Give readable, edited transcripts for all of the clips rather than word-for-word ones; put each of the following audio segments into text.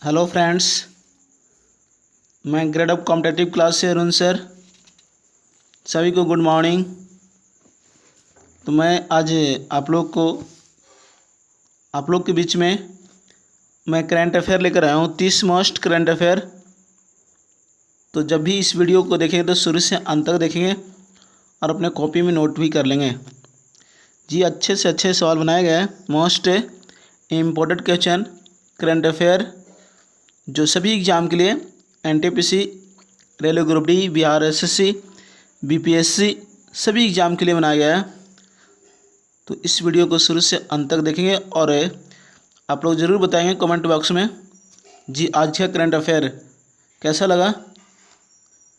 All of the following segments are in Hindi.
हेलो फ्रेंड्स, मैं ग्रेड अप कॉम्पिटेटिव क्लास से अरुण सर। सभी को गुड मॉर्निंग। तो मैं आज आप लोग के बीच में मैं करंट अफेयर लेकर आया हूँ, 30 मोस्ट करंट अफेयर। तो जब भी इस वीडियो को देखेंगे तो शुरू से अंत तक देखेंगे और अपने कॉपी में नोट भी कर लेंगे। जी, अच्छे से अच्छे सवाल बनाए गए हैं, most important question current affair, जो सभी एग्ज़ाम के लिए NTPC, railway group D, Bihar SSC, BPSC सभी एग्ज़ाम के लिए बनाया गया है। तो इस वीडियो को शुरू से अंत तक देखेंगे और आप लोग ज़रूर बताएंगे कमेंट बॉक्स में जी आज का करंट अफेयर कैसा लगा।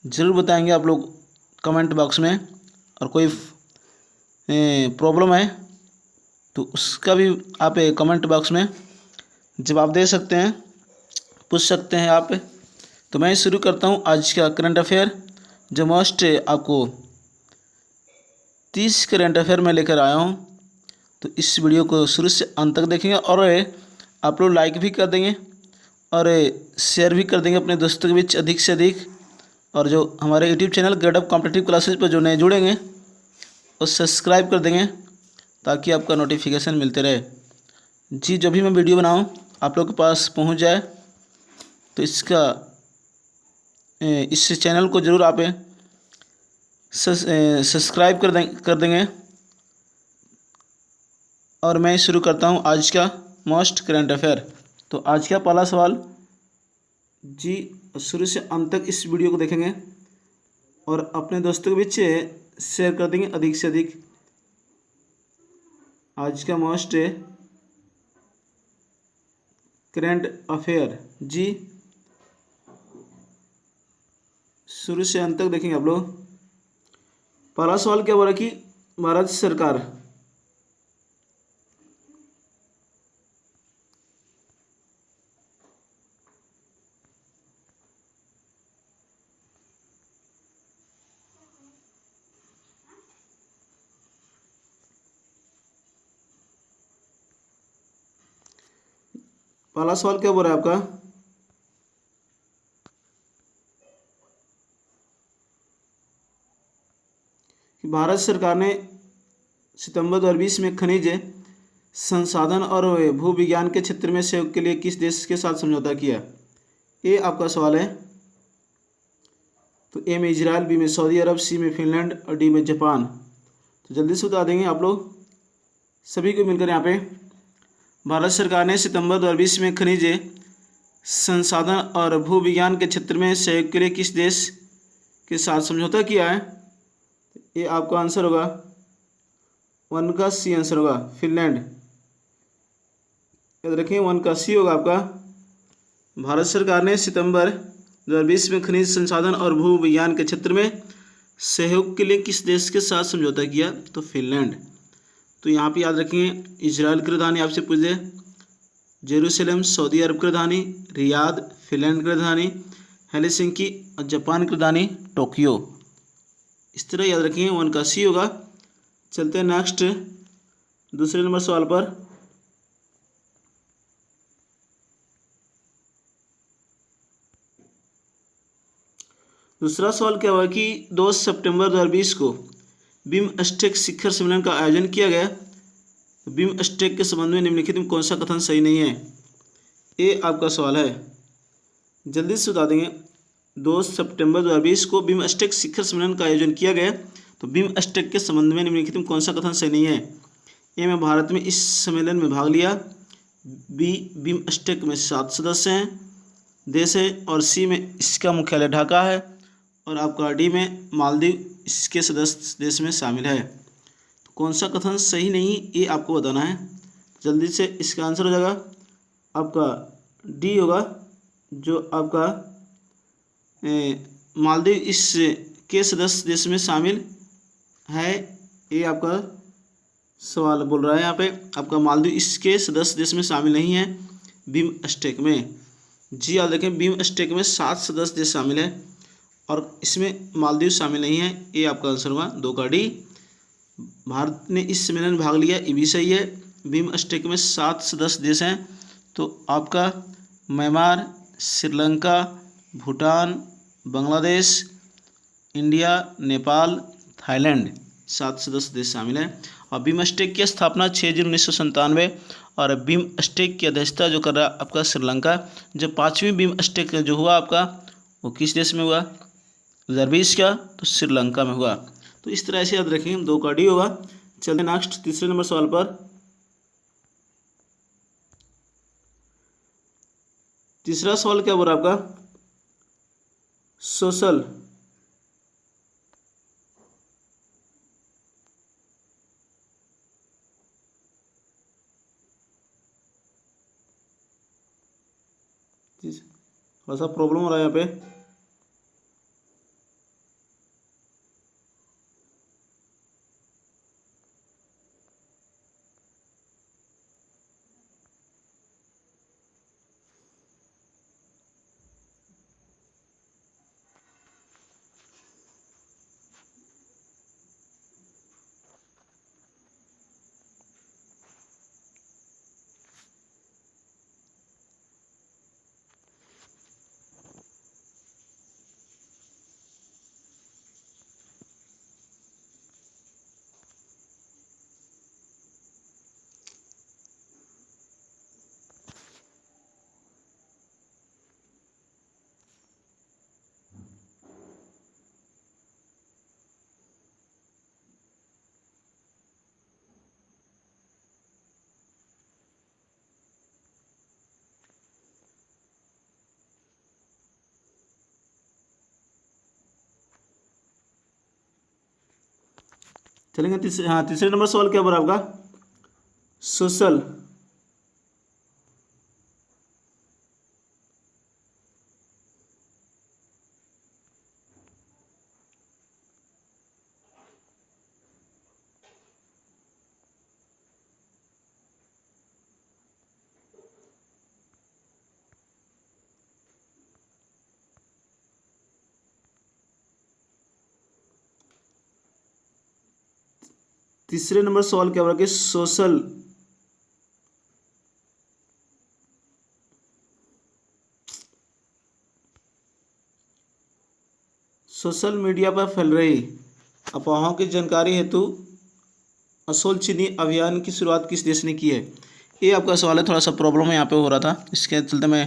ज़रूर बताएंगे आप लोग कमेंट बॉक्स में। और कोई प्रॉब्लम है तो उसका भी आप कमेंट बॉक्स में जवाब दे सकते हैं, पूछ सकते हैं आप। तो मैं शुरू करता हूं आज का करंट अफेयर, जो मोस्ट आपको 30 करंट अफेयर में लेकर आया हूं। तो इस वीडियो को शुरू से अंत तक देखेंगे और आप लोग लाइक भी कर देंगे और शेयर भी कर देंगे अपने दोस्तों के बीच अधिक से अधिक। और जो हमारे YouTube channel grade up competitive classes पर जो नए जुड़ेंगे वो सब्सक्राइब कर देंगे ताकि आपका नोटिफिकेशन मिलते रहे। जी, जो भी मैं वीडियो बनाऊँ आप लोग के पास पहुँच जाए। तो इस चैनल को ज़रूर आप सब्सक्राइब कर देंगे। और मैं शुरू करता हूं आज का मोस्ट करंट अफेयर। तो आज का पहला सवाल, जी शुरू से अंत तक इस वीडियो को देखेंगे और अपने दोस्तों के बीच शेयर कर देंगे अधिक से अधिक। आज का मोस्ट करंट अफेयर, जी शुरू से अंत तक देखेंगे आप लोग। पहला सवाल क्या बोला कि भारत सरकार पहला सवाल क्या बोल रहा है आपका कि भारत सरकार ने सितंबर 2020 में खनिज संसाधन और भू विज्ञान के क्षेत्र में सहयोग के लिए किस देश के साथ समझौता किया। ये आपका सवाल है। तो ए में इजराइल, बी में सऊदी अरब, सी में फिनलैंड और डी में जापान। तो जल्दी से बता देंगे आप लोग सभी को मिलकर। यहाँ पे भारत सरकार ने सितंबर 2020 में खनिज संसाधन और भू विज्ञान के क्षेत्र में सहयोग के लिए किस देश के साथ समझौता किया है। ये आपका आंसर होगा 1 का सी आंसर होगा, फिनलैंड। याद रखें 1 का सी होगा आपका। भारत सरकार ने सितंबर 2020 में खनिज संसाधन और भू विज्ञान के क्षेत्र में सहयोग के लिए किस देश के साथ समझौता किया, तो फिनलैंड। तो यहाँ पे याद रखेंगे इजराइल की राजधानी आपसे पूछ दे जेरूसलम, सऊदी अरब की राजधानी रियाद, फिनलैंड की राजधानी हेलसिंकी और जापान की राजधानी टोक्यो। इस तरह याद रखेंगे 1 का सी होगा। चलते हैं नेक्स्ट दूसरे नंबर सवाल पर। दूसरा सवाल क्या हुआ कि 2 सितंबर 2020 को बिमस्टेक शिखर सम्मेलन का आयोजन किया गया। बिमस्टेक के संबंध में निम्नलिखित में कौन सा कथन सही नहीं है। ये आपका सवाल है, जल्दी से बता देंगे। 2 सितंबर 2020 को बिमस्टेक शिखर सम्मेलन का आयोजन किया गया। तो बिमस्टेक के संबंध में निम्नलिखित में कौन सा कथन सही नहीं है। ए में भारत में इस सम्मेलन में भाग लिया, बी बिमस्टेक में 7 सदस्य हैं देश है, और सी में इसका मुख्यालय ढाका है, और आपका डी में मालदीव इसके सदस्य देश में शामिल है। तो कौन सा कथन सही नहीं ये आपको बताना है। जल्दी से इसका आंसर हो जाएगा आपका डी होगा, जो आपका मालदीव इस के सदस्य देश में शामिल है। ये आपका सवाल बोल रहा है यहाँ पे आपका मालदीव इसके सदस्य देश में शामिल नहीं है बिमस्टेक में। जी याद रखें, बिमस्टेक में 7 सदस्य देश शामिल है और इसमें मालदीव शामिल नहीं है। ये आपका आंसर हुआ 2 का डी। भारत ने इस सम्मेलन में भाग लिया, ये भी सही है। बिमस्टेक में 7 सदस्य देश हैं। तो आपका Myanmar, Sri Lanka, Bhutan, Bangladesh, India, Nepal, Thailand, 7 से 10 देश शामिल हैं। और बिमस्टेक की स्थापना 6 जून 1997 और बिमस्टेक की अध्यक्षता जो कर रहा है आपका श्रीलंका। जो 5वीं बिमस्टेक जो हुआ आपका वो किस देश में हुआ? 2020 का तो श्रीलंका में हुआ। तो इस तरह से याद रखेंगे, 2 का डी होगा। चलते नेक्स्ट तीसरे नंबर सवाल पर। तीसरा सवाल क्या बोल रहा है आपका? सोशल थोड़ा सा प्रॉब्लम हो रहा है यहाँ पे। चलेंगे तीसरे नंबर सवाल क्या बोला आपका? सोशल तीसरे नंबर सवाल क्या बोला कि सोशल मीडिया पर फैल रही अफवाहों की जानकारी हेतु असोल चीनी अभियान की शुरुआत किस देश ने की है? ये आपका सवाल है। थोड़ा सा प्रॉब्लम यहाँ पे हो रहा था, इसके चलते मैं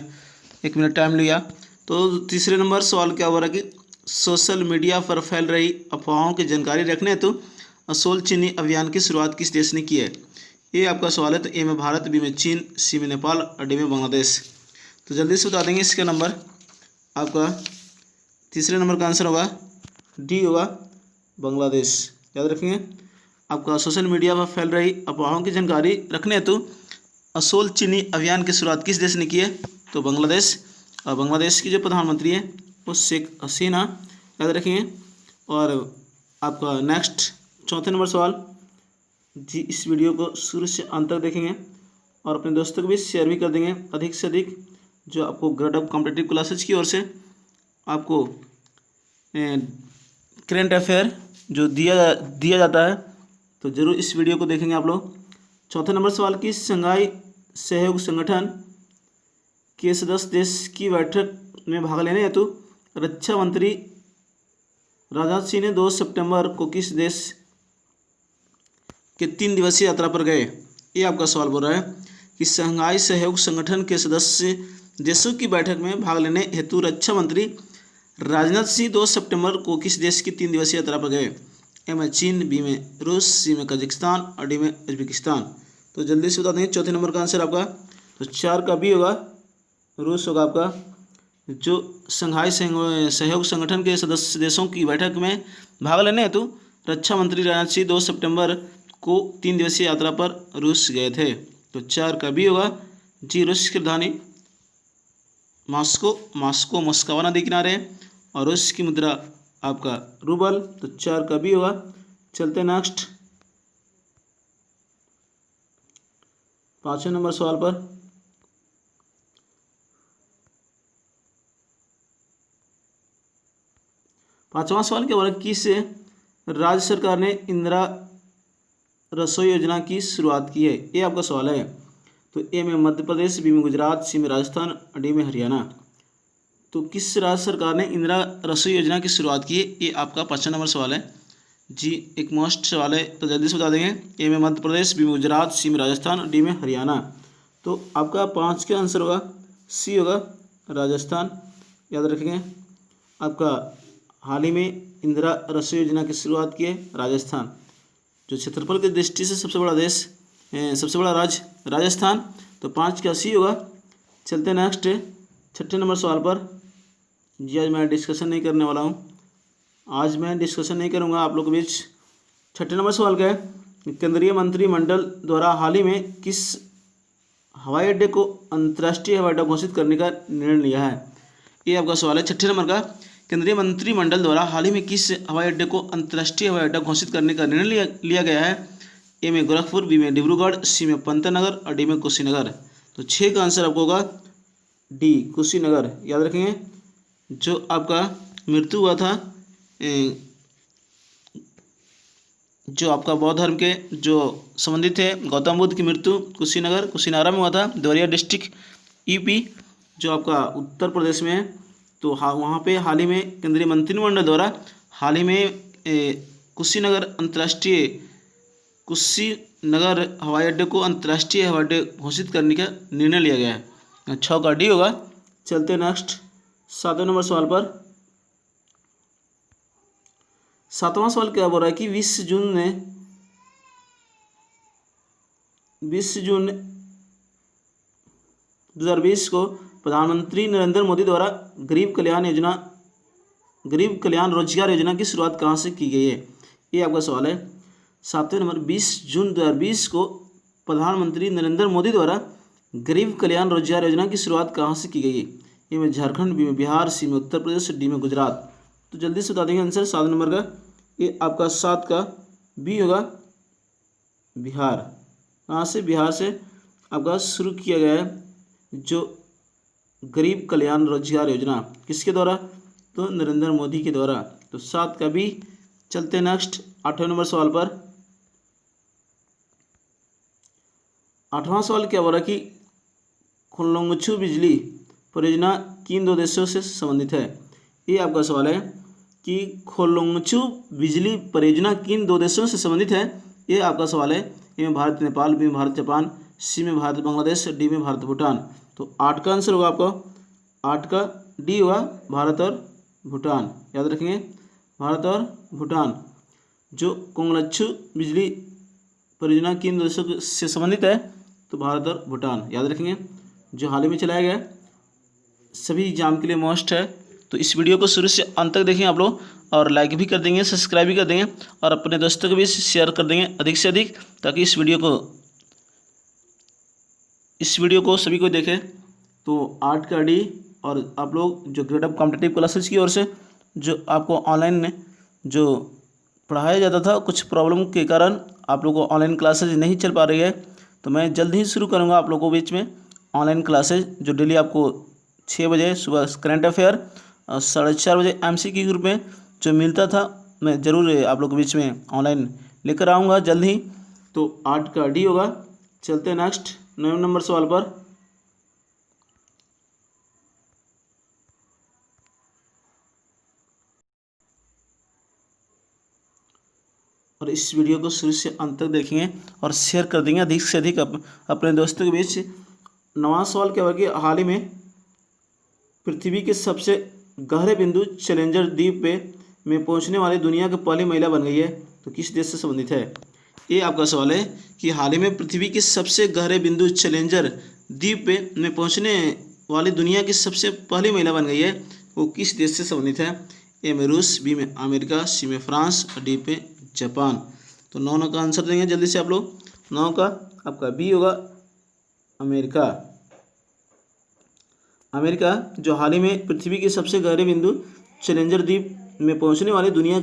1 मिनट टाइम लिया। तो तीसरे नंबर सवाल क्या हो रहा है कि सोशल मीडिया पर फैल रही अफवाहों की जानकारी रखने हेतु असोल चीनी अभियान की शुरुआत किस देश ने की है? ये आपका सवाल है। तो ए में भारत, बी में चीन, सी में नेपाल और डी में बांग्लादेश। तो जल्दी से बता देंगे इसका नंबर। आपका तीसरे नंबर का आंसर होगा डी होगा, बांग्लादेश। याद रखेंगे। आपका सोशल मीडिया पर फैल रही अफवाहों की जानकारी रखने हेतु असोल चीनी अभियान की शुरुआत किस देश ने की है? तो बांग्लादेश। और बांग्लादेश की जो प्रधानमंत्री है वो शेख हसीना। याद रखेंगे। और आपका नेक्स्ट चौथे नंबर सवाल जी, इस वीडियो को शुरू से अंत तक देखेंगे और अपने दोस्तों को भी शेयर भी कर देंगे अधिक से अधिक। जो आपको ग्रेड ऑफ कॉम्पिटिटिव क्लासेज की ओर से आपको करेंट अफेयर जो दिया जाता है, तो ज़रूर इस वीडियो को देखेंगे आप लोग। चौथे नंबर सवाल की शंघाई सहयोग संगठन के सदस्य देश की बैठक में भाग लेने हेतु रक्षा मंत्री राजनाथ सिंह ने 2 सितंबर को किस देश के 3 दिवसीय यात्रा पर गए? ये आपका सवाल बोल रहा है कि शंघाई सहयोग संगठन के सदस्य देशों की बैठक में भाग लेने हेतु रक्षा मंत्री राजनाथ सिंह 2 सितंबर को किस देश की 3 दिवसीय यात्रा पर गए? ए में चीन, बी में रूस, सी में कजाकिस्तान और डी में उज्बेकिस्तान। तो जल्दी से बता देंगे चौथे नंबर का आंसर आपका। तो 4 का बी होगा, रूस होगा आपका। जो शंघाई सहयोग संगठन के सदस्य देशों की बैठक में भाग लेने हेतु रक्षा मंत्री राजनाथ सिंह 2 सितंबर को 3 दिवसीय यात्रा पर रूस गए थे। तो 4 का बी होगा जी। रूस की राजधानी मॉस्को मोस्कवा नदी किनारे और रूस की मुद्रा आपका रूबल। तो 4 का बी होगा। चलते नेक्स्ट 5वें नंबर सवाल पर। पांचवा सवाल क्या बोला? किस राज्य सरकार ने इंदिरा रसोई योजना की शुरुआत की है? ये आपका सवाल है। तो ए में मध्य प्रदेश, बी में गुजरात, सी में राजस्थान, डी में हरियाणा। तो किस राज्य सरकार ने इंदिरा रसोई योजना की शुरुआत की है? ये आपका 5 नंबर सवाल है जी, एक मोस्ट सवाल है तो जल्दी से बता देंगे। ए में मध्य प्रदेश, बी में गुजरात, सी में राजस्थान, डी में हरियाणा। तो आपका 5 का आंसर होगा सी होगा राजस्थान, याद रखेंगे। आपका हाल ही में इंदिरा रसोई योजना की शुरुआत की है राजस्थान। जो क्षेत्रफल की दृष्टि से सबसे बड़ा देश, सबसे बड़ा राज्य राजस्थान, तो 5 का सी होगा। चलते नेक्स्ट 6ठे नंबर सवाल पर। जी आज मैं डिस्कशन नहीं करने वाला हूँ, आज मैं डिस्कशन नहीं करूँगा आप लोगों के बीच। 6ठे नंबर सवाल क्या है? केंद्रीय मंत्रिमंडल द्वारा हाल ही में किस हवाई अड्डे को अंतर्राष्ट्रीय हवाई अड्डा घोषित करने का निर्णय लिया है? ये आपका सवाल है 6ठे नंबर का। केंद्रीय मंत्रिमंडल द्वारा हाल ही में किस हवाई अड्डे को अंतर्राष्ट्रीय हवाई अड्डा घोषित करने का निर्णय लिया गया है? ए में गोरखपुर, बी में डिब्रूगढ़, सी में पंतनगर और डी में कुशीनगर। तो 6 का आंसर आपको होगा डी कुशीनगर, याद रखेंगे। जो आपका मृत्यु हुआ था, जो आपका बौद्ध धर्म के जो संबंधित थे, गौतम बुद्ध की मृत्यु कुशीनगर में हुआ था, देवरिया डिस्ट्रिक्ट यूपी जो आपका उत्तर प्रदेश में है। तो हाँ, वहाँ पे हाल ही में केंद्रीय मंत्रिमंडल द्वारा हाल ही में कुशीनगर हवाई अड्डे को अंतर्राष्ट्रीय हवाई अड्डे घोषित करने का निर्णय लिया गया है। 6 का डी होगा। चलते नेक्स्ट 7वें नंबर सवाल पर। 7वां सवाल क्या बोल रहा है कि 20 जून 2020 को प्रधानमंत्री नरेंद्र मोदी द्वारा गरीब कल्याण रोजगार योजना की शुरुआत कहाँ से की गई है? ये आपका सवाल है 7वें नंबर। 20 जून 2020 को प्रधानमंत्री नरेंद्र मोदी द्वारा गरीब कल्याण रोजगार योजना की शुरुआत कहाँ से की गई है? ए में झारखंड, बी में बिहार, सी में उत्तर प्रदेश, डी में गुजरात। तो जल्दी से बता देंगे आंसर 7 नंबर का। ये आपका 7 का बी होगा बिहार। कहाँ से? बिहार से आपका शुरू किया गया है जो गरीब कल्याण रोजगार योजना, किसके द्वारा? तो नरेंद्र मोदी के द्वारा। तो 7 का बी। चलते नेक्स्ट 8वें नंबर सवाल पर। 8वां सवाल क्या बोल रहा कि खोलोंगछू बिजली परियोजना किन 2 देशों से संबंधित है? ये आपका सवाल है कि खोलोंगछू बिजली परियोजना किन 2 देशों से संबंधित है? ये आपका सवाल है। ए में भारत नेपाल, बी में भारत जापान, सी में भारत बांग्लादेश, डी में भारत भूटान। तो 8 का आंसर होगा आपको 8 का डी होगा भारत और भूटान, याद रखेंगे। भारत और भूटान। जो खोलोंगछू बिजली परियोजना किन देशों से संबंधित है? तो भारत और भूटान, याद रखेंगे। जो हाल ही में चलाया गया, सभी एग्जाम के लिए मोस्ट है। तो इस वीडियो को शुरू से अंत तक देखें आप लोग, और लाइक भी कर देंगे, सब्सक्राइब भी कर देंगे, और अपने दोस्तों को भी शेयर कर देंगे अधिक से अधिक, ताकि इस वीडियो को सभी को देखें। तो 8 का डी। और आप लोग जो ग्रेड अप कॉम्पिटिटिव क्लासेस की ओर से जो आपको ऑनलाइन जो पढ़ाया जाता था, कुछ प्रॉब्लम के कारण आप लोगों को ऑनलाइन क्लासेज नहीं चल पा रही है, तो मैं जल्द ही शुरू करूँगा आप लोगों के बीच में ऑनलाइन क्लासेज, जो डेली आपको 6 बजे सुबह करंट अफेयर और 4:30 बजे MCQ ग्रुप में जो मिलता था, मैं ज़रूर आप लोगों के बीच में ऑनलाइन लेकर आऊँगा जल्द ही। तो 8 का डी होगा। चलते हैं नेक्स्ट 9 नंबर सवाल पर। और इस वीडियो को शुरू से अंत तक देखेंगे और शेयर कर देंगे अधिक से अधिक अपने दोस्तों के बीच। 9वां सवाल क्या होगा कि हाल ही में पृथ्वी के सबसे गहरे बिंदु चैलेंजर द्वीप में पहुंचने वाली दुनिया की पहली महिला बन गई है, तो किस देश से संबंधित है? ये आपका सवाल है कि हाल ही में पृथ्वी के सबसे गहरे बिंदु चैलेंजर द्वीप में पहुंचने वाली दुनिया की सबसे पहली महिला बन गई है, वो किस देश से संबंधित है? ए में रूस, बी में अमेरिका, सी में फ्रांस और डी पे जापान। तो 9 का आंसर देंगे जल्दी से आप लोग। 9 का आपका बी होगा अमेरिका। अमेरिका जो हाल ही में पृथ्वी के सबसे गहरे बिंदु चैलेंजर द्वीप में पहुंचने वाली दुनिया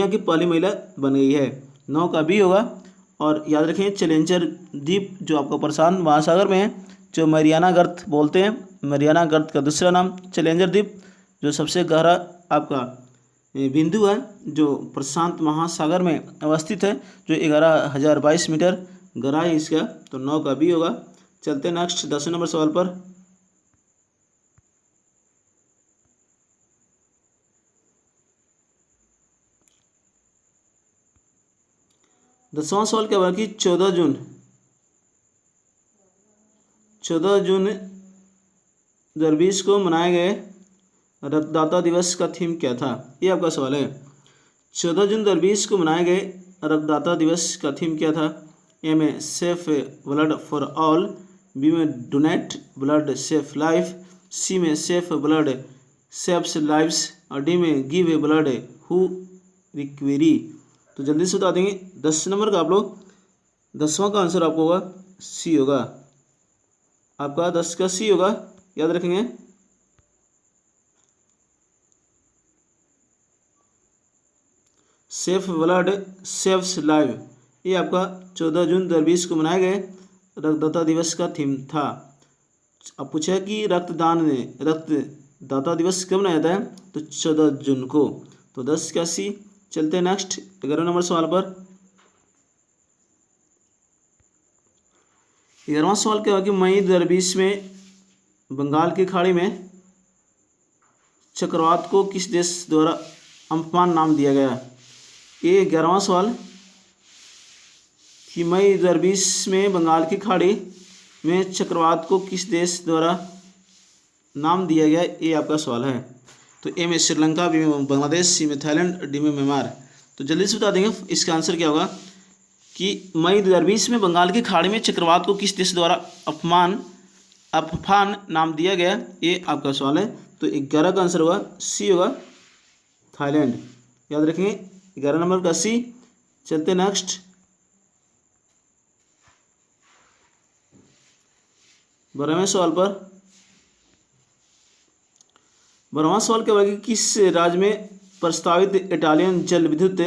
की पहली महिला बन गई है। 9 का बी होगा। और याद रखें चैलेंजर द्वीप जो आपका प्रशांत महासागर में है, जो मरियाना गर्त बोलते हैं, मरियाना गर्त का दूसरा नाम चैलेंजर द्वीप, जो सबसे गहरा आपका बिंदु है जो प्रशांत महासागर में अवस्थित है, जो 11,022 मीटर गहरा है इसका, तो 9 का बी होगा। चलते हैं नेक्स्ट 10वें नंबर सवाल पर। दसवां सवाल क्या होगा कि 14 जून 2020 को मनाए गए रक्तदाता दिवस का थीम क्या था? ये आपका सवाल है। 14 जून 2020 को मनाए गए रक्तदाता दिवस का थीम क्या था? ए में safe blood for all, B में donate blood safe life, C में सेफ ब्लड सेव्स लाइव्स और डी में give a blood who require. तो जल्दी से बता देंगे 10 नंबर का आप लोग। 10वां का आंसर आपको होगा सी होगा, आपका 10 का सी होगा, याद रखेंगे। सेफ ब्लड सेव्स लाइव, ये आपका 14 जून 2020 को मनाए गए रक्तदाता दिवस का थीम था। अब पूछा कि रक्तदाता दिवस कब मनाया जाता है? तो 14 जून को। तो 10 का सी। चलते हैं नेक्स्ट 11 नंबर सवाल पर। 11वां सवाल क्या हुआ कि मई 2020 में बंगाल की खाड़ी में चक्रवात को किस देश द्वारा अम्फान नाम दिया गया? ये 11वां सवाल कि मई 2020 में बंगाल की खाड़ी में चक्रवात को किस देश द्वारा नाम दिया गया, ये आपका सवाल है। तो ए में श्रीलंका, बी में बांग्लादेश, सी में थाईलैंड, डी में म्यांमार। तो जल्दी से बता देंगे इसका आंसर क्या होगा कि मई 2020 में बंगाल की खाड़ी में चक्रवात को किस देश द्वारा अम्फान नाम दिया गया, ये आपका सवाल है। तो 11 का आंसर होगा सी होगा, थाईलैंड। याद रखेंगे 11 नंबर का सी। चलते नेक्स्ट 12वें सवाल पर। 12वां सवाल क्या होगा कि किस राज्य में प्रस्तावित इटालियन जल विद्युत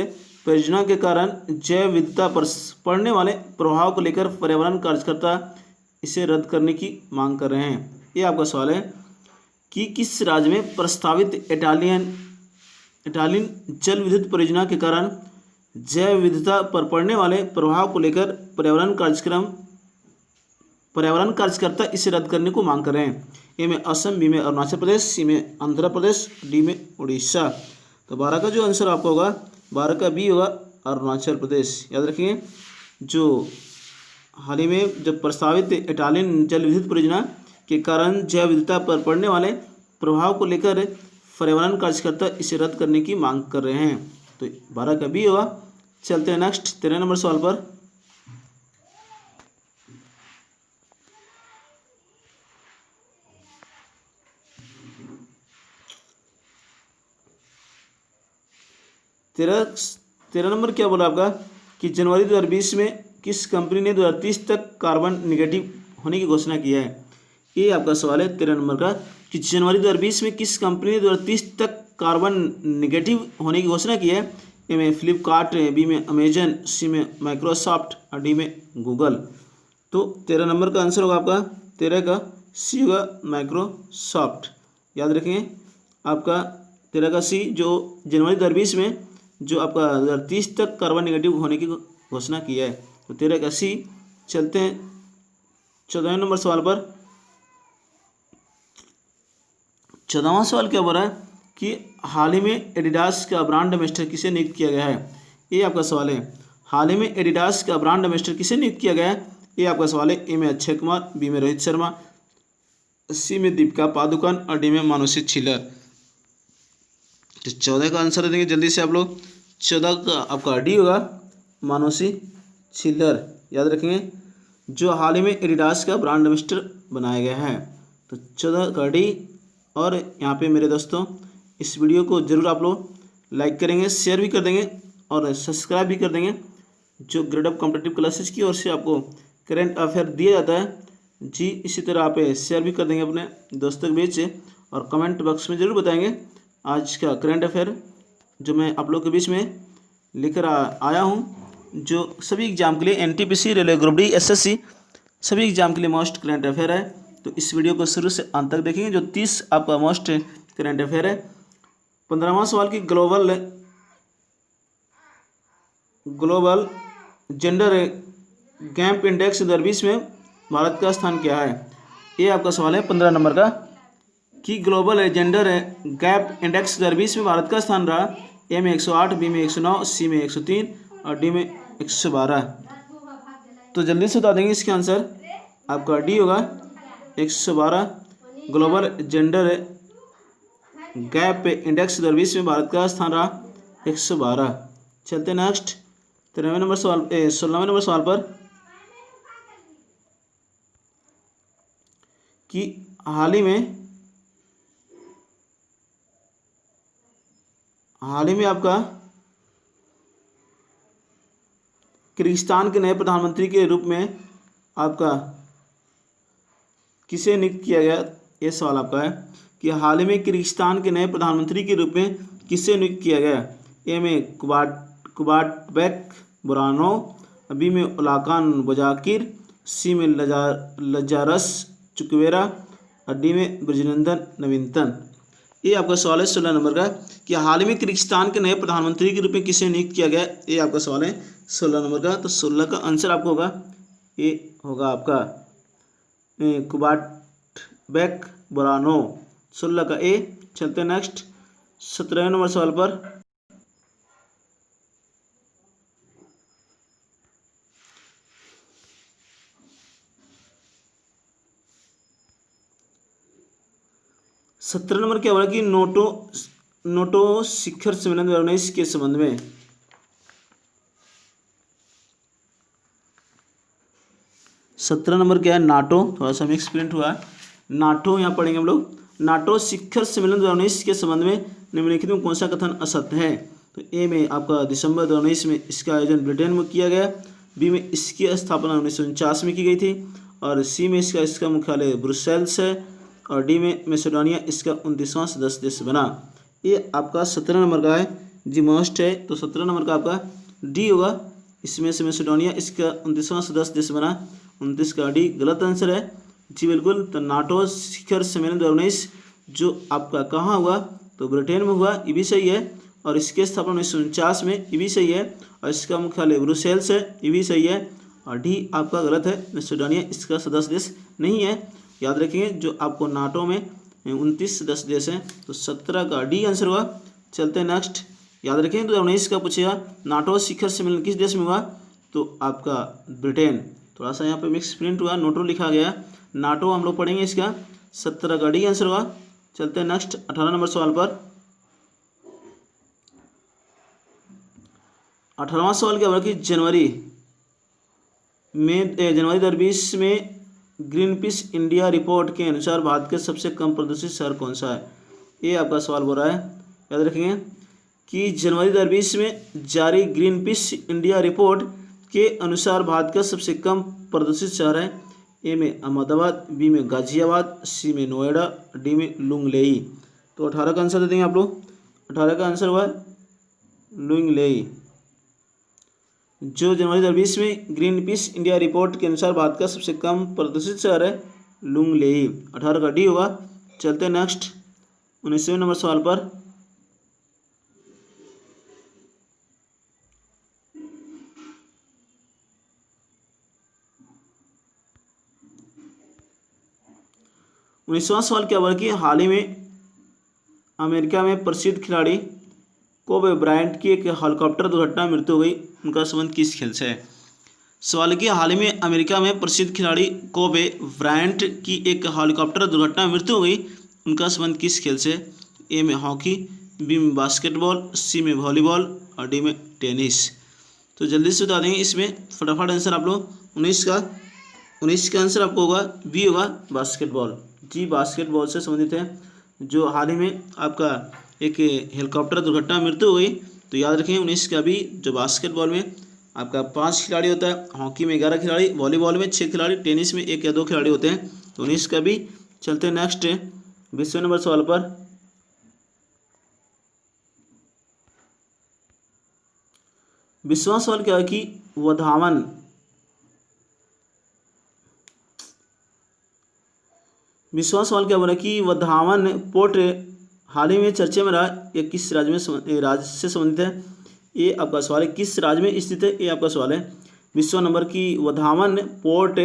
परियोजना के कारण जैव विविधता पर पड़ने वाले प्रभाव को लेकर पर्यावरण कार्यकर्ता इसे रद्द करने की मांग कर रहे हैं? ये आपका सवाल है कि किस राज्य में प्रस्तावित इटालियन जल विद्युत परियोजना के कारण जैव विविधता पर पड़ने वाले प्रभाव को लेकर पर्यावरण कार्यकर्ता इसे रद्द करने को मांग कर रहे हैं? ए में असम, बी में अरुणाचल प्रदेश, सी में आंध्र प्रदेश, डी में उड़ीसा। तो 12 का जो आंसर आपका होगा 12 का बी होगा, अरुणाचल प्रदेश। याद रखिए जो हाल ही में जब प्रस्तावित इटालियन जल विद्युत परियोजना के कारण जैव विविधता पर पड़ने वाले प्रभाव को लेकर पर्यावरण कार्यकर्ता इसे रद्द करने की मांग कर रहे हैं। तो 12 का बी होगा। चलते हैं नेक्स्ट 13 नंबर सवाल पर। 13 नंबर क्या बोला आपका कि जनवरी 2020 में किस कंपनी ने 2030 तक कार्बन निगेटिव होने की घोषणा की है? ये आपका सवाल है 13 नंबर का कि जनवरी 2020 में किस कंपनी ने 2030 तक कार्बन निगेटिव होने की घोषणा की है? ए में फ्लिपकार्ट, बी में अमेजन, सी में माइक्रोसॉफ्ट और डी में गूगल। तो 13 नंबर का आंसर होगा आपका 13 का सी होगा, माइक्रोसॉफ्ट। याद रखें आपका 13 का सी, जो जनवरी 2020 में जो आपका 2030 तक कार्बन नेगेटिव होने की घोषणा की है। तो 13 का सी। चलते हैं 14वें नंबर सवाल पर। 14वां सवाल क्या बोल रहा है कि हाल ही में एडिडास का ब्रांड एम्बेसडर किसे नियुक्त किया गया है? ये आपका सवाल है। हाल ही में एडिडास का ब्रांड एम्बेसडर किसे नियुक्त किया गया है? ये आपका सवाल है। ए में अक्षय कुमार, बी में रोहित शर्मा, सी में दीपिका पादुकोण और डी में मानुषी छिल्लर। तो 14 का आंसर देंगे जल्दी से आप लोग। 14 का आपका डी होगा, मानुषी छिल्लर। याद रखेंगे जो हाल ही में एडिडास का ब्रांड एम्बेसडर बनाया गया है। तो 14 का डी। और यहाँ पे मेरे दोस्तों इस वीडियो को ज़रूर आप लोग लाइक करेंगे, शेयर भी कर देंगे और सब्सक्राइब भी कर देंगे। जो ग्रेड अप कॉम्पिटिटिव क्लासेस की ओर से आपको करंट अफेयर दिया जाता है जी, इसी तरह आप शेयर भी कर देंगे अपने दोस्तों के बीच और कमेंट बॉक्स में ज़रूर बताएंगे आज का करंट अफेयर जो मैं आप लोग के बीच में लेकर आया हूँ, जो सभी एग्जाम के लिए NTPC, railway group D, SSC सभी एग्जाम के लिए मोस्ट करंट अफेयर है। तो इस वीडियो को शुरू से अंत तक देखेंगे। जो 30 आपका मोस्ट करंट अफेयर है। 15वां सवाल की ग्लोबल जेंडर गैप इंडेक्स 2020 में भारत का स्थान क्या है? ये आपका सवाल है 15 नंबर का कि ग्लोबल जेंडर गैप इंडेक्स 2020 में भारत का स्थान रहा ए में 108, बी में 109, सी में 103 और डी में 112। तो जल्दी से बता देंगे इसका आंसर। आपका डी होगा 112। ग्लोबल जेंडर गैप इंडेक्स 2020 में भारत का स्थान रहा 112। चलते नेक्स्ट 13वें नंबर सवाल 16वें नंबर सवाल पर कि हाल ही में आपका किर्गिस्तान के नए प्रधानमंत्री के रूप में आपका किसे नियुक्त किया गया? ये सवाल आपका है कि हाल ही में किर्गिस्तान के नए प्रधानमंत्री के रूप में किसे नियुक्त किया गया? ए में कुबाटबेक बुरानोव, बी में उलाकान बोजाकिर, सी में लजारस चुकवेरा और डी में ब्रजनंदन नवीनतन। ये आपका सवाल है 16 नंबर का कि हाल ही में किर्गिस्तान के नए प्रधानमंत्री के रूप में किसे नियुक्त किया गया? ये आपका सवाल है 16 नंबर का। तो 16 का आंसर आपको होगा, ये होगा आपका कुबाटबेक बुरानोव, 16 का ए। चलते नेक्स्ट 17वें नंबर सवाल पर। सत्रह नंबर क्या बोला कि नोटो शिखर सम्मेलन 2019 के संबंध में। सत्रह नंबर क्या है? नाटो। थोड़ा सा मिक्स प्रिंट हुआ है, नाटो यहाँ पढ़ेंगे हम लोग। नाटो शिखर सम्मेलन 2019 के संबंध में निम्नलिखित में कौन सा कथन असत्य है? तो ए में आपका दिसंबर 2019 में इसका आयोजन ब्रिटेन में किया गया, बी में इसकी स्थापना 1949 में की गई थी और सी में इसका मुख्यालय ब्रुसेल्स है और डी में मैसेडोनिया इसका 29वां सदस्य देश बना। ये आपका 17 नंबर का है जी, मोस्ट है। तो 17 नंबर का आपका डी होगा, इसमें से मैसेडोनिया इसका 29वां सदस्य देश बना। 29 का डी गलत आंसर है जी, बिल्कुल। तो नाटो शिखर सम्मेलन 2019 जो आपका कहाँ हुआ? तो ब्रिटेन में हुआ, ये भी सही है। और इसकी स्थापना 1949 में, ये भी सही है। और इसका मुख्यालय ब्रुसेल्स है, ये भी सही है। और डी आपका गलत है, मैसेडोनिया इसका सदस्य देश नहीं है। याद रखिए जो आपको नाटो में 29 सदस्य देश हैं, तो 17 का डी आंसर हुआ। चलते हैं नेक्स्ट। याद रखें 2019 का पूछेगा नाटो शिखर सम्मेलन किस देश में हुआ? तो आपका ब्रिटेन। थोड़ा सा यहाँ पे मिक्स प्रिंट हुआ, नोटो लिखा गया, नाटो हम लोग पढ़ेंगे इसका। 17 का डी आंसर हुआ। चलते हैं नेक्स्ट 18 नंबर सवाल पर। 18वां सवाल क्या हुआ कि जनवरी 2020 में ग्रीन पीस इंडिया रिपोर्ट के अनुसार भारत के सबसे कम प्रदूषित शहर कौन सा है? ये आपका सवाल बोल रहा है। याद रखेंगे कि जनवरी 2020 में जारी ग्रीन पीस इंडिया रिपोर्ट के अनुसार भारत का सबसे कम प्रदूषित शहर है। ए में अहमदाबाद, बी में गाजियाबाद, सी में नोएडा, डी में लुंगलेई। तो 18 का आंसर दे देंगे आप लोग। 18 का आंसर हुआ लुंगलेई। जो जनवरी 2020 में ग्रीन पीस इंडिया रिपोर्ट के अनुसार भारत का सबसे कम प्रदूषित शहर है लुंगलेई। 18 का डी होगा। चलते हैं नेक्स्ट 19वें नंबर सवाल पर। उन्नीसवां सवाल क्या बोला कि हाल ही में अमेरिका में प्रसिद्ध खिलाड़ी कोबे ब्रायंट की एक हेलीकॉप्टर दुर्घटना में मृत्यु हो गई, उनका संबंध किस खेल से है? सवाल कि हाल ही में अमेरिका में प्रसिद्ध खिलाड़ी कोबे ब्रायंट की एक हेलीकॉप्टर दुर्घटना में मृत्यु हो गई, उनका संबंध किस खेल से? ए में हॉकी, बी में बास्केटबॉल, सी में वॉलीबॉल और डी में टेनिस। तो जल्दी से बता देंगे इसमें फटाफट आंसर आप लोग। 19 का आंसर आपको होगा बी होगा बास्केटबॉल जी, बास्केटबॉल से संबंधित है। जो हाल ही में आपका एक हेलीकॉप्टर दुर्घटना में मृत्यु हो गई, तो याद रखें 19 का भी। जो बास्केटबॉल में आपका 5 खिलाड़ी होता है, हॉकी में 11 खिलाड़ी, वॉलीबॉल में 6 खिलाड़ी, टेनिस में 1 या 2 खिलाड़ी होते हैं, तो 19 का भी। चलते हैं नेक्स्ट 20वें नंबर सवाल पर। 20वां सवाल क्या है कि वधावन 20वां सवाल क्या बोला कि वधावन पोर्ट हाल ही में चर्चे में रहा, ये किस राज्य से संबंधित है? ये आपका सवाल है किस राज्य में स्थित है, ये आपका सवाल है। 20वां नंबर की वधावन पोर्ट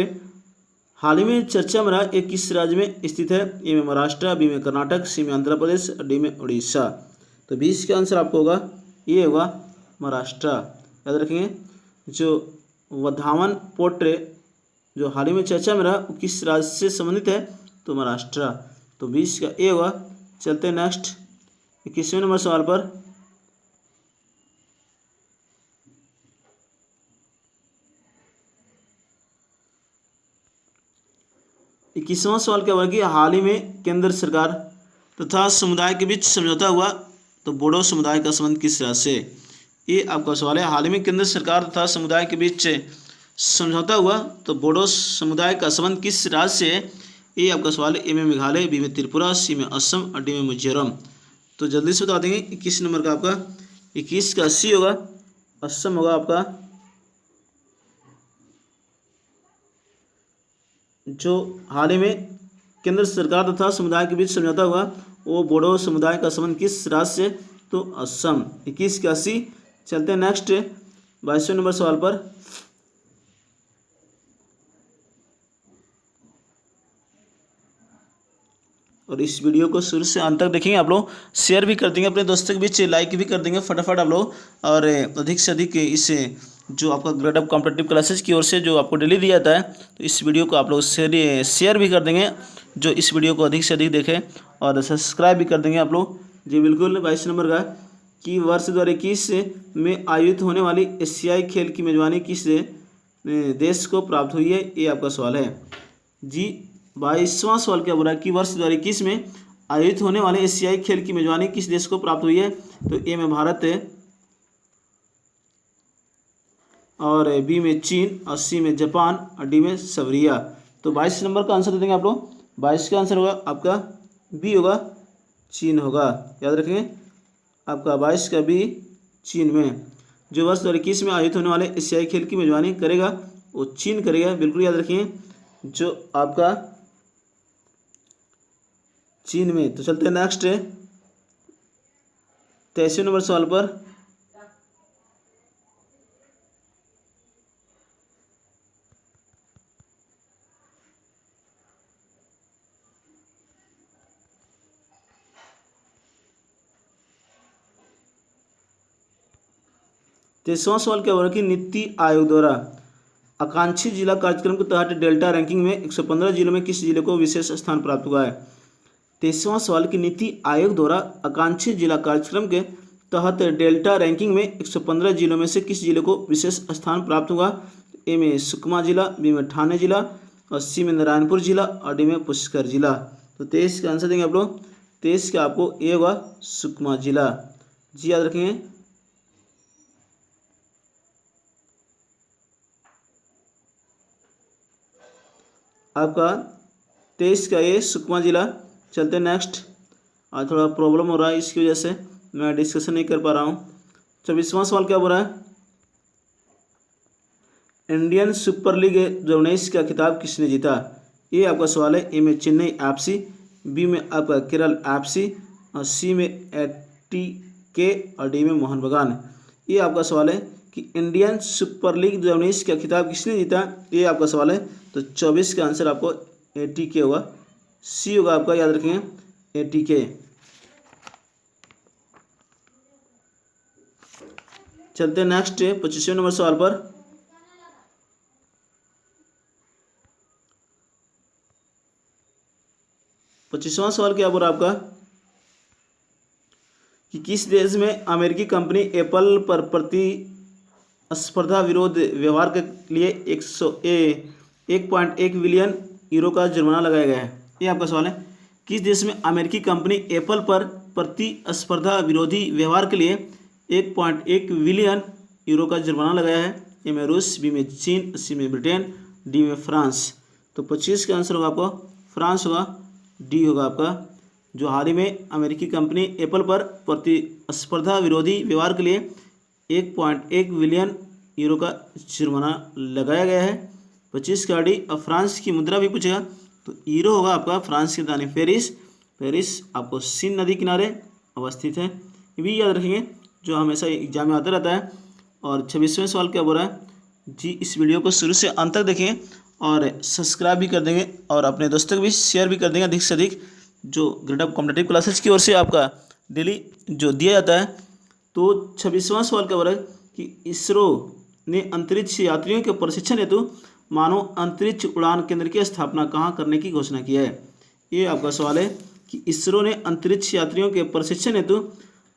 हाल ही में चर्चा में रहा, ये किस राज्य में स्थित है? ए में महाराष्ट्र, बी में कर्नाटक, सी में आंध्र प्रदेश, डी में उड़ीसा। तो 20 का आंसर आपको होगा ये होगा महाराष्ट्र। याद रखेंगे, जो वधावन पोर्ट जो हाल ही में चर्चा में रहा वो किस राज्य से संबंधित है? तो महाराष्ट्र। तो 20 का ए होगा। चलते हैं नेक्स्ट 21वें नंबर सवाल पर। इक्कीसवां सवाल क्या हुआ कि हाल ही में केंद्र सरकार तथा समुदाय के बीच समझौता हुआ, तो बोडो समुदाय का संबंध किस राज्य से? ये आपका सवाल है। हाल ही में केंद्र सरकार तथा समुदाय के बीच समझौता हुआ, तो बोडो समुदाय का संबंध किस राज्य से है? ये आपका सवाल है। ए में मेघालय, बी में त्रिपुरा, सी में असम और डी में मिजोरम। तो जल्दी से बता देंगे। 21 नंबर का आपका 21 का सी होगा, असम होगा आपका। जो हाल ही में केंद्र सरकार तथा समुदाय के बीच समझौता हुआ वो बोडो समुदाय का संबंध किस राज्य से? तो असम। 21 का सी। चलते हैं नेक्स्ट 22वें नंबर सवाल पर। और इस वीडियो को शुरू से अंत तक देखेंगे आप लोग, शेयर भी कर देंगे अपने दोस्तों के बीच, लाइक भी कर देंगे फटाफट आप लोग। और अधिक से अधिक इस जो आपका ग्रेड अप कॉम्पिटिटिव क्लासेस की ओर से जो आपको डेली दिया जाता है, तो इस वीडियो को आप लोग शेयर भी कर देंगे, जो इस वीडियो को अधिक से अधिक देखें, और सब्सक्राइब भी कर देंगे आप लोग। जी बिल्कुल। 22 नंबर का कि वर्ष 2021 में आयोजित होने वाली एशियाई खेल की मेजबानी किस देश को प्राप्त हुई है? ये आपका सवाल है जी। 22वां सवाल क्या बोल रहा है कि वर्ष 2021 में आयोजित होने वाले एशियाई खेल की मेजबानी किस देश को प्राप्त हुई है? तो ए में भारत है, और बी में चीन, और सी में जापान, और डी में सवरिया। तो 22 नंबर का आंसर दे देंगे आप लोग। 22 का आंसर होगा आपका बी होगा, चीन होगा। याद रखेंगे आपका 22 का बी, चीन में। जो वर्ष 2021 में आयोजित होने वाले एशियाई खेल की मेजबानी करेगा वो चीन करेगा, बिल्कुल याद रखिए, जो आपका चीन में। तो चलते हैं नेक्स्ट 23वें नंबर सवाल पर। तेईसवां सवाल क्या हो रहा है कि नीति आयोग द्वारा आकांक्षी जिला कार्यक्रम के तहत डेल्टा रैंकिंग में 115 जिलों में किस जिले को विशेष स्थान प्राप्त हुआ है? 23वां सवाल की नीति आयोग द्वारा आकांक्षी जिला कार्यक्रम के तहत डेल्टा रैंकिंग में 115 जिलों में से किस जिले को विशेष स्थान प्राप्त हुआ? ए में सुकमा जिला, बी में ठाणे जिला, और सी में नारायणपुर जिला, और डी में पुष्कर जिला। तो 23 का आंसर देंगे आप लोग। 23 का आपको ए होगा, सुकमा जिला। जी याद रखेंगे। आपका 23 का ये सुकमा जिला। चलते हैं नेक्स्ट। आज थोड़ा प्रॉब्लम हो रहा है, इसकी वजह से मैं डिस्कशन नहीं कर पा रहा हूँ। 24वां सवाल क्या बोल रहा है? इंडियन सुपर लीग 2019 का खिताब किसने जीता? ये आपका सवाल है। ए में चेन्नई एफसी, बी में आपका केरल एफसी, और सी में एटीके, और डी में मोहन बगान। ये आपका सवाल है कि इंडियन सुपर लीग 2019 का खिताब किसने जीता? ये आपका सवाल है। तो 24 का आंसर आपको एटीके होगा, सी होगा आपका, याद रखेंगे एटीके। चलते हैं नेक्स्ट 25वें नंबर सवाल पर। पच्चीसवां सवाल क्या बोल रहा आपका कि किस देश में अमेरिकी कंपनी एप्पल पर प्रतिस्पर्धा विरोध व्यवहार के लिए 1.1 बिलियन यूरो का जुर्माना लगाया गया है? ये आपका सवाल है। किस देश में अमेरिकी कंपनी एप्पल पर प्रतिस्पर्धा विरोधी व्यवहार के लिए 1.1 बिलियन यूरो का जुर्माना लगाया है? ए में रूस, बी में चीन, सी में ब्रिटेन, डी में फ्रांस। तो 25 का आंसर होगा आपको फ्रांस होगा, डी होगा आपका। जो हाल ही में अमेरिकी कंपनी एप्पल पर प्रतिस्पर्धा विरोधी व्यवहार के लिए 1.1 बिलियन यूरो का जुर्माना लगाया गया है। 25 का डी। और फ्रांस की मुद्रा भी पूछेगा तो यूरो होगा आपका। फ्रांस की राजधानी पेरिस आपको सीन नदी किनारे अवस्थित है। ये भी याद रखेंगे, जो हमेशा एग्जाम में आता रहता है। और 26वें सवाल क्या बोल रहा है? जी इस वीडियो को शुरू से अंत तक देखें और सब्सक्राइब भी कर देंगे और अपने दोस्तों को भी शेयर भी कर देंगे अधिक से अधिक। जो ग्रेड ऑफ कॉम्पिटेटिव क्लासेज की ओर से आपका डेली जो दिया जाता है। तो 26वां सवाल क्या हो रहा है कि इसरो ने अंतरिक्ष यात्रियों के प्रशिक्षण हेतु मानव अंतरिक्ष उड़ान केंद्र की स्थापना कहाँ करने की घोषणा की है। ये आपका सवाल है कि इसरो ने अंतरिक्ष यात्रियों के प्रशिक्षण हेतु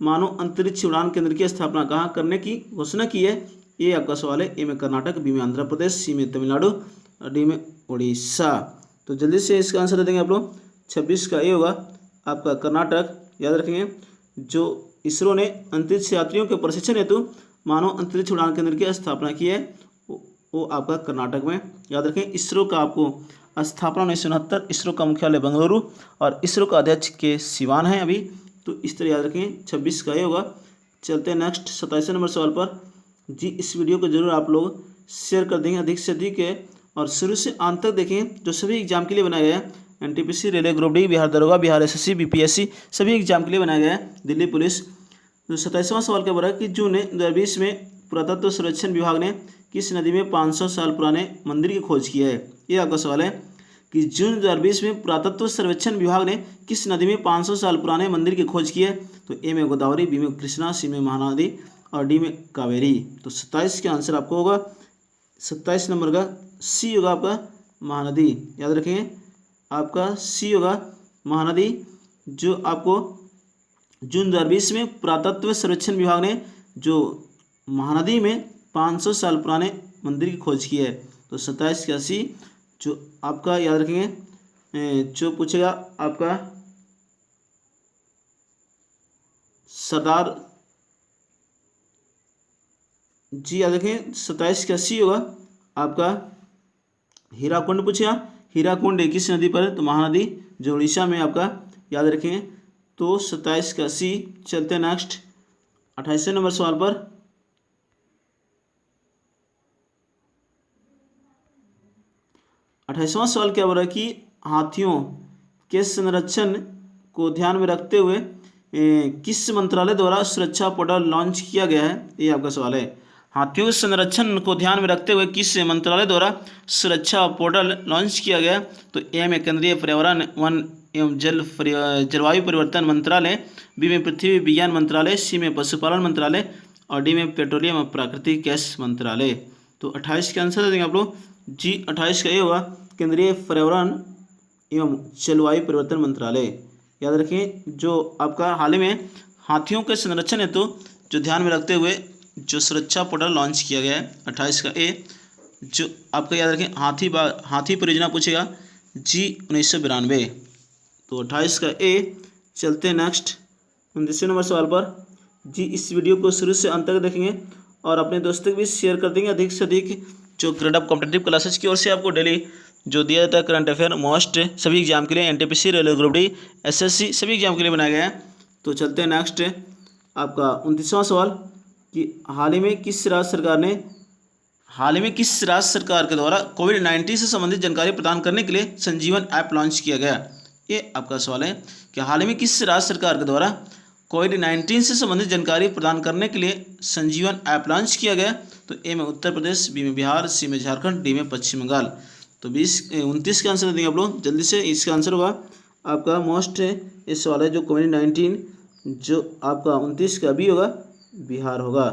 मानव अंतरिक्ष उड़ान केंद्र की स्थापना कहाँ करने की घोषणा की है। ये आपका सवाल है। ए में कर्नाटक, बी में आंध्र प्रदेश, सी में तमिलनाडु और डी में उड़ीसा। तो जल्दी से इसका आंसर दे देंगे आप लोग। 26 का ए होगा आपका कर्नाटक। याद रखेंगे जो इसरो ने अंतरिक्ष यात्रियों के प्रशिक्षण हेतु मानव अंतरिक्ष उड़ान केंद्र की स्थापना की है वो आपका कर्नाटक में। याद रखें इसरो का आपको स्थापना 1969, इसरो का मुख्यालय बेंगलुरु और इसरो का अध्यक्ष के सिवान है अभी। तो इस तरह याद रखें 26 का ये होगा। चलते हैं नेक्स्ट 27 नंबर सवाल पर। जी इस वीडियो को जरूर आप लोग शेयर कर देंगे अधिक से अधिक है और शुरू से अंत तक देखें। जो सभी एग्जाम के लिए बनाया गया है, NTPC, railway group D, Bihar दरोगा, बिहार एसएससी, बीपीएससी सभी एग्जाम के लिए बनाया गया है, दिल्ली पुलिस। तो 27वां सवाल क्या बोला कि जून 2020 में पुरातत्व सर्वेक्षण विभाग ने किस नदी में 500 साल पुराने मंदिर की खोज की है। ये आपका सवाल है कि जून 2020 में पुरातत्व सर्वेक्षण विभाग ने किस नदी में 500 साल पुराने मंदिर की खोज की है। तो ए में गोदावरी, बी में कृष्णा, सी में महानदी और डी में कावेरी। तो 27 का आंसर आपको होगा 27 नंबर का सी होगा आपका महानदी। याद रखेंगे आपका सी होगा महानदी। जो आपको जून 2020 में पुरातत्व सर्वेक्षण विभाग ने जो महानदी में 500 साल पुराने मंदिर की खोज की है। तो 27 का सी। जो आपका याद रखेंगे जो पूछेगा आपका सरदार जी। याद रखें 27 का सी होगा आपका हीराकुंड पूछेगा। हीराकुंड किस नदी पर है। तो महानदी जो उड़ीसा में आपका। याद रखेंगे तो 27 का सी। चलते हैं नेक्स्ट 28वें नंबर सवाल पर। 28वां सवाल क्या बोल रहा है कि हाथियों के संरक्षण को ध्यान में रखते हुए किस मंत्रालय द्वारा सुरक्षा पोर्टल लॉन्च किया गया है। ये आपका सवाल है। हाथियों के संरक्षण को ध्यान में रखते हुए किस मंत्रालय द्वारा सुरक्षा पोर्टल लॉन्च किया गया। तो ए में केंद्रीय पर्यावरण, वन एवं जलवायु परिवर्तन मंत्रालय, बी में पृथ्वी विज्ञान मंत्रालय, सी में पशुपालन मंत्रालय और डी में पेट्रोलियम और प्राकृतिक गैस मंत्रालय। तो 28 का आंसर दे देंगे आप लोग। जी 28 का ये होगा केंद्रीय पर्यावरण एवं जलवायु परिवर्तन मंत्रालय। याद रखें जो आपका हाल ही में हाथियों के संरक्षण हेतु जो ध्यान में रखते हुए जो सुरक्षा पोर्टल लॉन्च किया गया है। 28 का ए। जो आपका याद रखें हाथी परियोजना पूछेगा जी 1992। तो 28 का ए। चलते हैं नेक्स्ट 29वें नंबर सवाल पर। जी इस वीडियो को शुरू से अंत तक देखेंगे और अपने दोस्तों को भी शेयर कर देंगे अधिक से अधिक। जो ग्रेड ऑफ कॉम्पिटेटिव क्लासेस की ओर से आपको डेली जो दिया जाता है करंट अफेयर मोस्ट सभी एग्जाम के लिए, NTPC, railway group D, SSC सभी एग्जाम के लिए बनाया गया है। तो चलते हैं नेक्स्ट आपका 29वां सवाल कि हाल ही में किस राज्य सरकार के द्वारा कोविड-19 से संबंधित जानकारी प्रदान करने के लिए संजीवन ऐप लॉन्च किया गया। ये आपका सवाल है कि हाल ही में किस राज्य सरकार के द्वारा कोविड-19 से संबंधित जानकारी प्रदान करने के लिए संजीवन ऐप लॉन्च किया गया। तो ए में उत्तर प्रदेश, बी में बिहार, सी में झारखंड, डी में पश्चिम बंगाल। तो 29 का आंसर देंगे आप लोग जल्दी से। इसका आंसर होगा आपका मोस्ट ये सवाल है जो कोविड-19 जो आपका 29 का बी होगा बिहार होगा।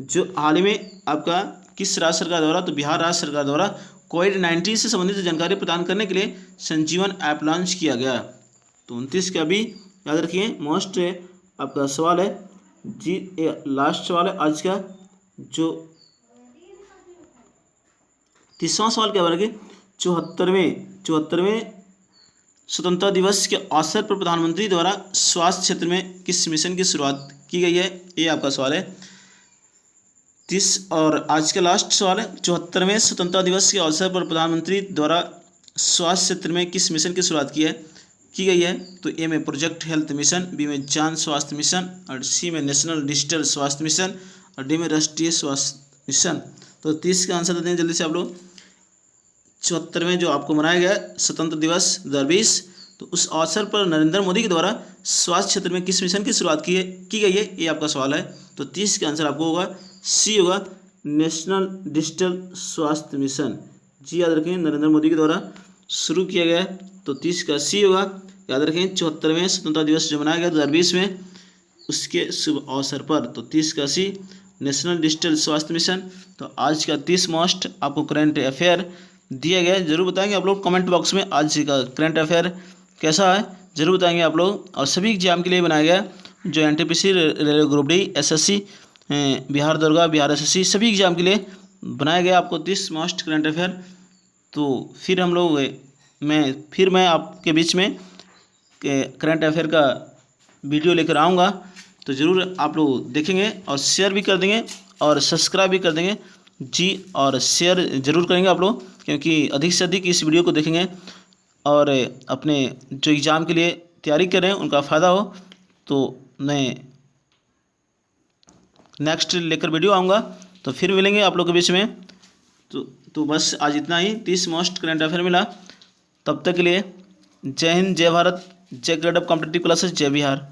जो हाल ही में आपका किस राज्य सरकार द्वारा। तो बिहार राज्य सरकार द्वारा कोविड-19 से संबंधित जानकारी प्रदान करने के लिए संजीवन ऐप लॉन्च किया गया। तो 29 का भी याद रखिए मोस्ट आपका सवाल है जी। लास्ट सवाल है आज का। जो 30वां सवाल क्या बोला कि 74वें स्वतंत्रता दिवस के अवसर पर प्रधानमंत्री द्वारा स्वास्थ्य क्षेत्र में किस मिशन की शुरुआत की गई है। ये आपका सवाल है 30। और आज का लास्ट सवाल है 74वें स्वतंत्रता दिवस के अवसर पर प्रधानमंत्री द्वारा स्वास्थ्य क्षेत्र में किस मिशन की शुरुआत की गई है। तो ए में प्रोजेक्ट हेल्थ मिशन, बी में जन स्वास्थ्य मिशन और सी में नेशनल डिजिटल स्वास्थ्य मिशन और डी में राष्ट्रीय स्वास्थ्य मिशन। तो 30 का आंसर देते हैं जल्दी से आप लोग। 74वें जो आपको मनाया गया स्वतंत्र दिवस 2020 तो उस अवसर पर नरेंद्र मोदी के द्वारा स्वास्थ्य क्षेत्र में किस मिशन की शुरुआत की गई है। ये आपका सवाल है। तो 30 का आंसर आपको होगा सी होगा नेशनल डिजिटल स्वास्थ्य मिशन। जी याद रखें, नरेंद्र मोदी के द्वारा शुरू किया गया है। तो 30 का सी होगा। याद रखें 74वें स्वतंत्रता दिवस जो मनाया गया 2020 में, उसके शुभ अवसर पर। तो 30 का सी नेशनल डिजिटल स्वास्थ्य मिशन। तो आज का 30 मोस्ट आपको करंट अफेयर दिया गया है। जरूर बताएंगे आप लोग कमेंट बॉक्स में आज का करंट अफेयर कैसा है, जरूर बताएंगे आप लोग। और सभी एग्जाम के लिए बनाया गया जो NTPC, railway group D, SSC, Bihar दरोगा, बिहार एसएससी, सभी एग्जाम के लिए बनाया गया आपको 30 मोस्ट करंट अफेयर। तो फिर हम लोग मैं आपके बीच में करंट अफेयर का वीडियो लेकर आऊँगा। तो ज़रूर आप लोग देखेंगे और शेयर भी कर देंगे और सब्सक्राइब भी कर देंगे जी। और शेयर ज़रूर करेंगे आप लोग, क्योंकि अधिक से अधिक इस वीडियो को देखेंगे और अपने जो एग्ज़ाम के लिए तैयारी कर रहे हैं उनका फ़ायदा हो। तो मैं नेक्स्ट लेकर वीडियो आऊँगा। तो फिर मिलेंगे आप लोग के बीच में। तो बस आज इतना ही, 30 मोस्ट करंट अफेयर मिला। तब तक के लिए जय हिंद, जय भारत, जय ग्रेड ऑफ कॉम्पिटिटिव क्लासेस, जय बिहार।